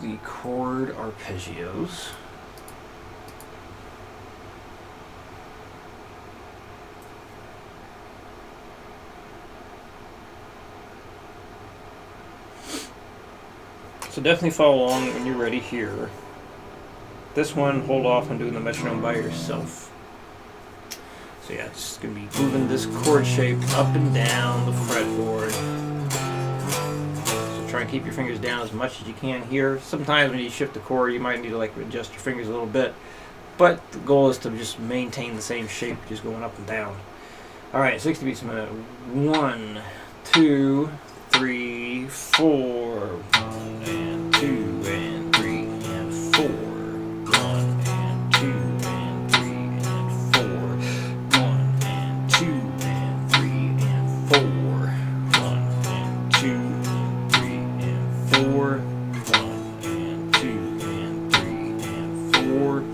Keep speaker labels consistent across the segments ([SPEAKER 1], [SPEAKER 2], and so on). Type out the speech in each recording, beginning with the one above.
[SPEAKER 1] The chord arpeggios. So definitely follow along when you're ready here. This one, hold off on doing the metronome by yourself. So yeah, it's going to be moving this chord shape up and down the fretboard. So try and keep your fingers down as much as you can here. Sometimes when you shift the chord, you might need to like adjust your fingers a little bit. But the goal is to just maintain the same shape, just going up and down. Alright, 60 beats a minute. 1, 2, 3, 4. 1 and 2 and 3 and 4. 1 and 2 and 3 and 4. 1 and 2 and 3 and 4. 1 and 2 and 3 and 4. 1 and 2 and 3 and 4.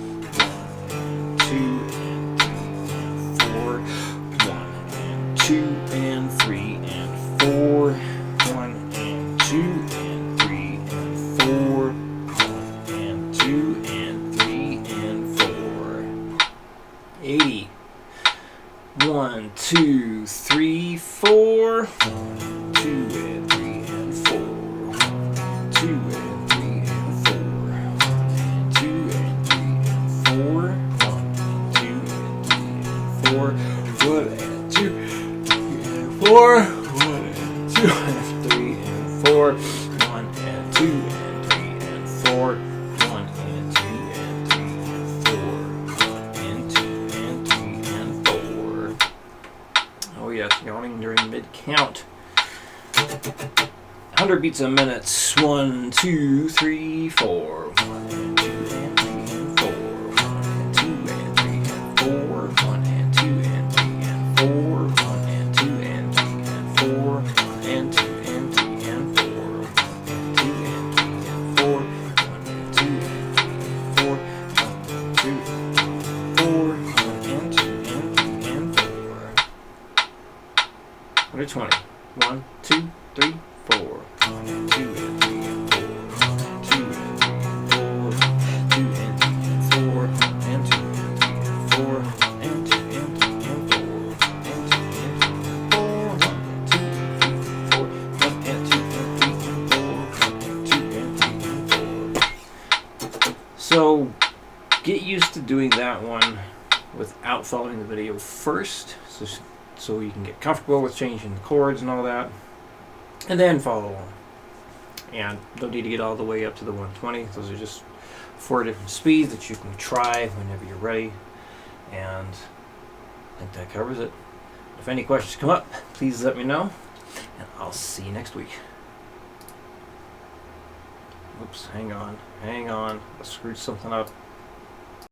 [SPEAKER 1] 2 and 3 and 4, 1 and 2 and 3 and 4, 1 and 2 and 3 and 4. 80. 1, 2, 3, 4. 1, 2 and 3 and 4. 1, 2 and 3 and 4. 1 and 2 and 3 and 4. 1, 2 and 3 and 4. 1 and 2. 4, 1 and 2 and 3 and 4, 1 and 2 and 3 and 4, 1 and 2 and 3 and 4, 1 and 2 and 3 and 4. Oh yes, yawning during mid-count. 100 beats a minute. 1, 2, 3, 4. 1 and 2 and 3 and 4. 1 and 2 and 3 and 4. 1 and 2 and 3 and 4. 1 and 2 and 3 and 4. 1 and 2 and 3 and 4. 1 and 2 and 3 and 4. 1 and 2 and 3 and 4. 1 and 2 and 4. 1 and 2 and 3 and 4. 120. 1, 2, 3, 4. 1 and 2 and 3 and 4. 1 and 2 and 3 and 4. 2 and 3 and 4. 1 and 2 and 3 and 4. 1 and 2 and 3 and 4. 1 and 2 and 3 and 4. 1 and 2 and 3 and 4. 1 and 2 and 3 and 4. 1 and 2 and 3 and 4. So get used to doing that one without following the video first, so you can get comfortable with changing the chords and all that, and then follow along. And don't need to get all the way up to the 120. Those are just 4 different speeds that you can try whenever you're ready, and I think that covers it. If any questions come up, please let me know, and I'll see you next week. Oops, hang on, I screwed something up.